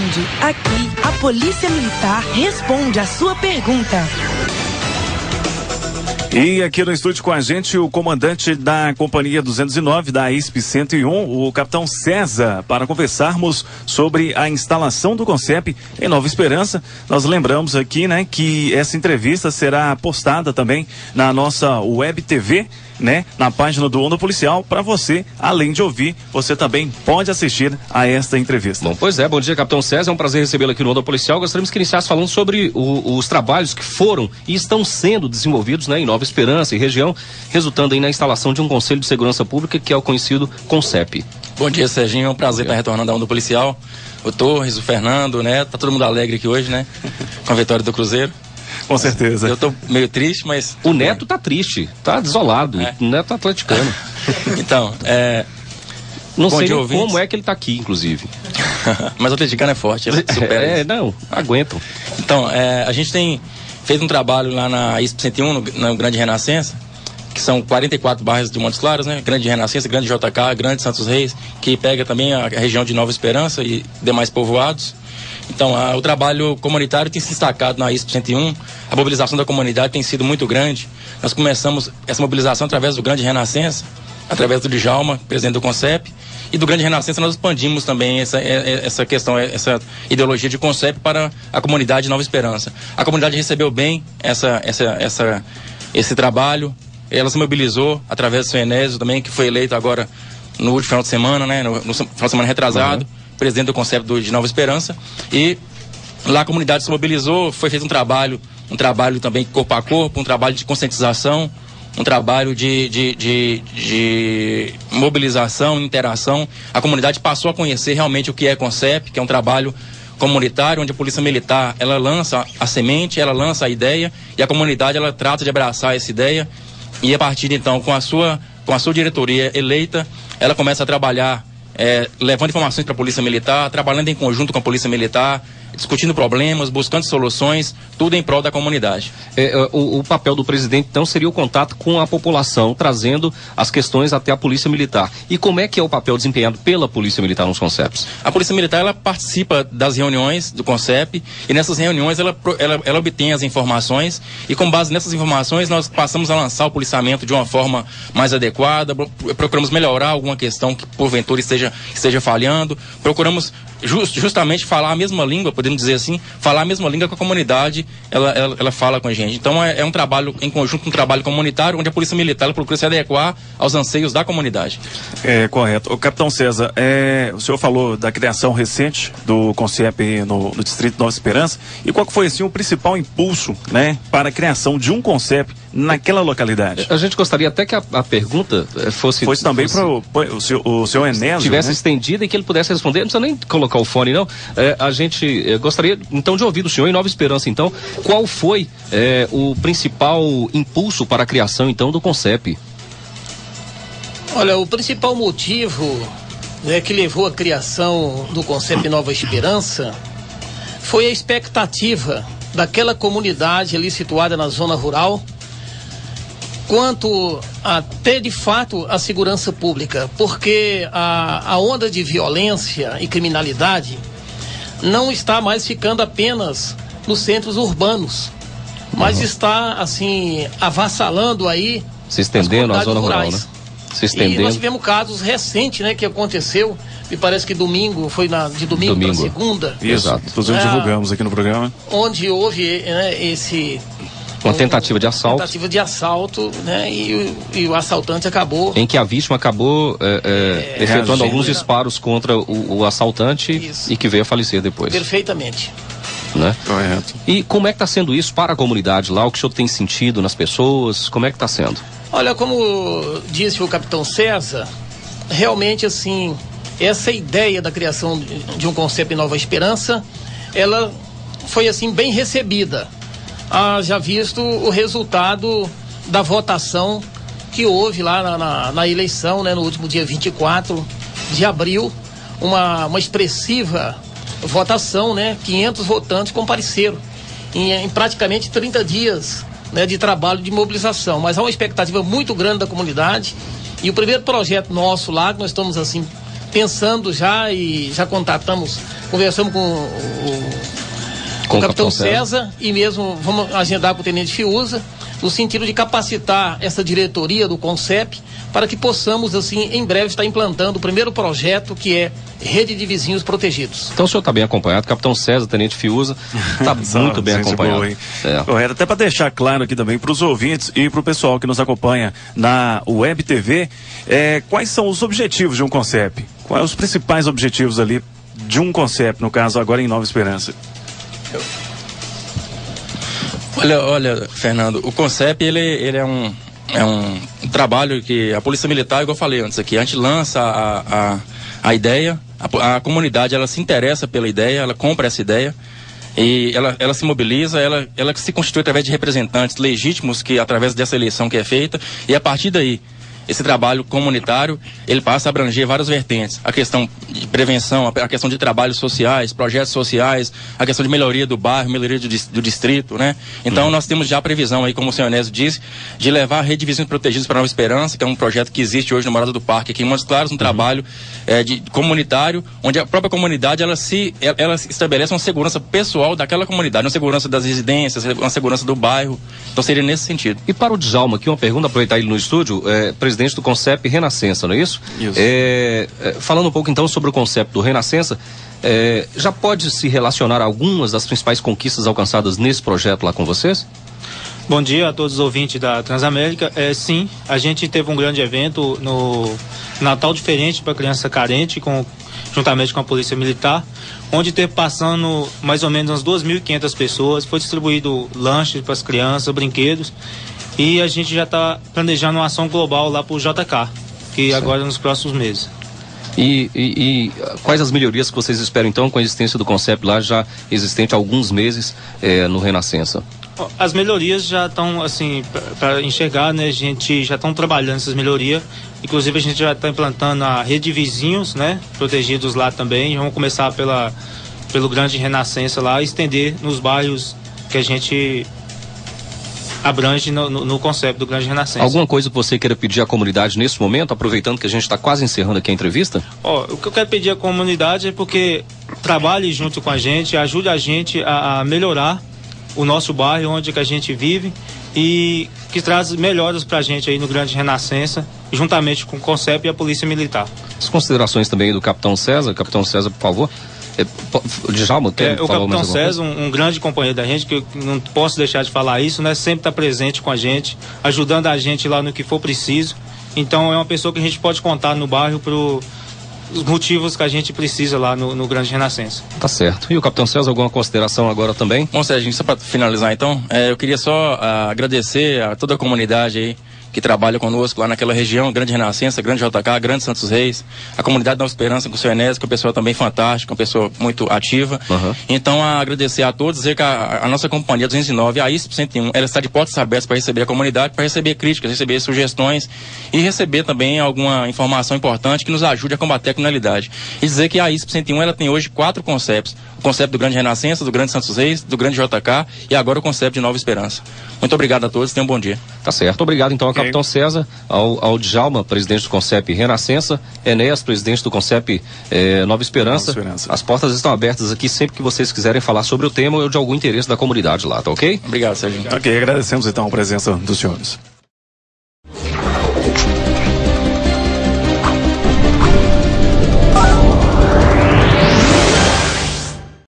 responde. Aqui, a Polícia Militar responde a sua pergunta. E aqui no estúdio com a gente o comandante da Companhia 209 da ISP 101, o capitão César, para conversarmos sobre a instalação do CONCEP em Nova Esperança. Nós lembramos aqui, né, que essa entrevista será postada também na nossa web TV, né, na página do Onda Policial, para você, além de ouvir, você também pode assistir a esta entrevista. Bom, pois é, bom dia, capitão César, é um prazer recebê-lo aqui no Onda Policial. Gostaríamos que iniciasse falando sobre os trabalhos que foram e estão sendo desenvolvidos, né, em Nova Esperança e região, resultando aí na instalação de um Conselho de Segurança Pública, que é o conhecido CONCEP. Bom dia, Serginho, é um prazer estar retornando à Onda Policial. O Torres, o Fernando, né, tá todo mundo alegre aqui hoje, né, com a vitória do Cruzeiro. Com certeza. Eu tô meio triste, mas... O Neto tá triste, tá desolado, o Neto tá atleticano. Então, não sei nem como é que ele tá aqui, inclusive. Mas o atleticano é forte, ele supera isso. Não, aguentam. Então, a gente tem feito um trabalho lá na ISP 101, no Grande Renascença, que são 44 bairros de Montes Claros, né? Grande Renascença, Grande JK, Grande Santos Reis, que pega também a região de Nova Esperança e demais povoados. Então, o trabalho comunitário tem se destacado na ISP 101, a mobilização da comunidade tem sido muito grande. Nós começamos essa mobilização através do Grande Renascença, através do Djalma, presidente do CONCEP, e do Grande Renascença nós expandimos também essa questão, essa ideologia de CONCEP para a comunidade de Nova Esperança. A comunidade recebeu bem esse trabalho, ela se mobilizou através do seu Enésio também, que foi eleito agora no último final de semana, né, no final de semana retrasado, presidente do CONCEP de Nova Esperança, e lá a comunidade se mobilizou, foi feito um trabalho também corpo a corpo, um trabalho de conscientização, um trabalho de mobilização, interação. A comunidade passou a conhecer realmente o que é CONCEP, que é um trabalho comunitário, onde a Polícia Militar, ela lança a semente, ela lança a ideia, e a comunidade, ela trata de abraçar essa ideia, e a partir de então, com a sua diretoria eleita, ela começa a trabalhar levando informações para a Polícia Militar, trabalhando em conjunto com a Polícia Militar, discutindo problemas, buscando soluções, tudo em prol da comunidade. O papel do presidente, então, seria o contato com a população, trazendo as questões até a Polícia Militar. E como é que é o papel desempenhado pela Polícia Militar nos CONCEPs? A Polícia Militar, ela participa das reuniões do CONCEP, e nessas reuniões ela obtém as informações, e com base nessas informações nós passamos a lançar o policiamento de uma forma mais adequada, procuramos melhorar alguma questão que porventura esteja falhando, procuramos justamente falar a mesma língua, podemos dizer assim, falar a mesma língua que a comunidade ela fala com a gente. Então é um trabalho em conjunto, um trabalho comunitário, onde a Polícia Militar ela procura se adequar aos anseios da comunidade. Correto. O capitão César, o senhor falou da criação recente do CONCEP no distrito de Nova Esperança, e qual que foi assim o principal impulso, né, para a criação de um CONCEP naquela localidade? A gente gostaria até que a pergunta fosse também para o seu Enésio, tivesse né, estendida e que ele pudesse responder. Não precisa nem colocar o fone, não. A gente gostaria então de ouvir do senhor em Nova Esperança, então, qual foi o principal impulso para a criação então do CONCEP? Olha, o principal motivo, né, que levou à criação do CONCEP Nova Esperança foi a expectativa daquela comunidade ali situada na zona rural quanto a ter de fato a segurança pública, porque a onda de violência e criminalidade não está mais ficando apenas nos centros urbanos, mas está assim avassalando aí, se estendendo a zona rural, né? Se estendendo. E nós tivemos casos recentes, né, que aconteceu, me parece que domingo, foi de domingo para segunda. Isso, inclusive divulgamos aqui no programa. Onde houve, né, uma tentativa de assalto. Tentativa de assalto, né? E o assaltante acabou... Em que a vítima acabou efetuando alguns disparos contra o assaltante. Isso. E que veio a falecer depois. Perfeitamente. Né? Correto. E como é que está sendo isso para a comunidade lá? O que o senhor tem sentido nas pessoas? Como é que está sendo? Olha, como disse o capitão César, realmente assim, essa ideia da criação de um CONCEP Nova Esperança, ela foi assim bem recebida. Já visto o resultado da votação que houve lá na eleição, né, no último dia 24 de abril, uma expressiva votação, né, 500 votantes compareceram em praticamente 30 dias, né, de trabalho de mobilização, mas há uma expectativa muito grande da comunidade, e o primeiro projeto nosso lá, que nós estamos assim pensando já e já conversamos com o Capitão César e mesmo vamos agendar com o Tenente Fiuza, no sentido de capacitar essa diretoria do CONCEP para que possamos, assim, em breve estar implantando o primeiro projeto, que é Rede de Vizinhos Protegidos. Então o senhor está bem acompanhado, Capitão César, Tenente Fiuza, está muito bem acompanhado. Boa, correto, até para deixar claro aqui também para os ouvintes e para o pessoal que nos acompanha na Web TV, quais são os objetivos de um CONCEP? Quais os principais objetivos ali de um CONCEP, no caso agora em Nova Esperança? Olha, Fernando, o CONCEP ele é um trabalho que a Polícia Militar, igual eu falei antes aqui, a gente lança a ideia, a comunidade ela se interessa pela ideia, ela compra essa ideia e ela se mobiliza, ela se constitui através de representantes legítimos que através dessa eleição que é feita, e a partir daí esse trabalho comunitário, ele passa a abranger várias vertentes. A questão de prevenção, a questão de trabalhos sociais, projetos sociais, a questão de melhoria do bairro, melhoria do distrito, né? Então nós temos já a previsão aí, como o senhor Onésio disse, de levar a Rede de Vizinhos Protegidos para Nova Esperança, que é um projeto que existe hoje no Morada do Parque, aqui em Montes Claros, um trabalho comunitário, onde a própria comunidade, ela estabelece uma segurança pessoal daquela comunidade, uma segurança das residências, uma segurança do bairro. Então seria nesse sentido. E para o Djalma, aqui uma pergunta, aproveitar ele no estúdio, presidente do CONCEP Renascença, não é isso? Isso. Falando um pouco então sobre o CONCEP do Renascença, já pode se relacionar a algumas das principais conquistas alcançadas nesse projeto lá com vocês? Bom dia a todos os ouvintes da Transamérica. Sim, a gente teve um grande evento no Natal Diferente para Criança Carente, juntamente com a Polícia Militar, onde teve passando mais ou menos umas 2.500 pessoas, foi distribuído lanches para as crianças, brinquedos, e a gente já está planejando uma ação global lá para o JK, que certo. Agora nos próximos meses. E quais as melhorias que vocês esperam então com a existência do CONCEP lá já existente há alguns meses no Renascença? As melhorias já estão, assim, para enxergar, né? A gente já estão trabalhando essas melhorias. Inclusive a gente já está implantando a rede de vizinhos, né? Protegidos lá também. Vamos começar pelo Grande Renascença lá e estender nos bairros que a gente abrange no conceito do Grande Renascença. Alguma coisa que você queira pedir à comunidade nesse momento, aproveitando que a gente está quase encerrando aqui a entrevista? O que eu quero pedir à comunidade é porque trabalhe junto com a gente, ajude a gente a melhorar o nosso bairro, onde que a gente vive, e que traz melhoras pra gente aí no Grande Renascença, juntamente com o CONCEP e a Polícia Militar. As considerações também do Capitão César. Capitão César, por favor. Djalma, quer falar o Capitão César, um grande companheiro da gente, que eu não posso deixar de falar isso, né? Sempre está presente com a gente, ajudando a gente lá no que for preciso. Então é uma pessoa que a gente pode contar no bairro os motivos que a gente precisa lá no Grande Renascença. Tá certo. E o Capitão César, alguma consideração agora também? Bom, Sérgio, só para finalizar então, eu queria só agradecer a toda a comunidade aí que trabalha conosco lá naquela região, Grande Renascença, Grande JK, Grande Santos Reis, a comunidade Nova Esperança com o seu Enésio, que é uma pessoa também fantástica, uma pessoa muito ativa. Então, agradecer a todos, dizer que a nossa companhia 209, a ISP 101, ela está de portas abertas para receber a comunidade, para receber críticas, receber sugestões e receber também alguma informação importante que nos ajude a combater a criminalidade. E dizer que a ISP 101, ela tem hoje 4 conceptos. O conceito do Grande Renascença, do Grande Santos Reis, do Grande JK e agora o conceito de Nova Esperança. Muito obrigado a todos, tenham um bom dia. Tá certo, obrigado então ao Capitão César, ao Djalma, presidente do CONCEP Renascença, Enéas, presidente do CONCEP Nova Esperança. As portas estão abertas aqui sempre que vocês quiserem falar sobre o tema ou de algum interesse da comunidade lá, tá ok? Obrigado, Sérgio. Ok, agradecemos então a presença dos senhores.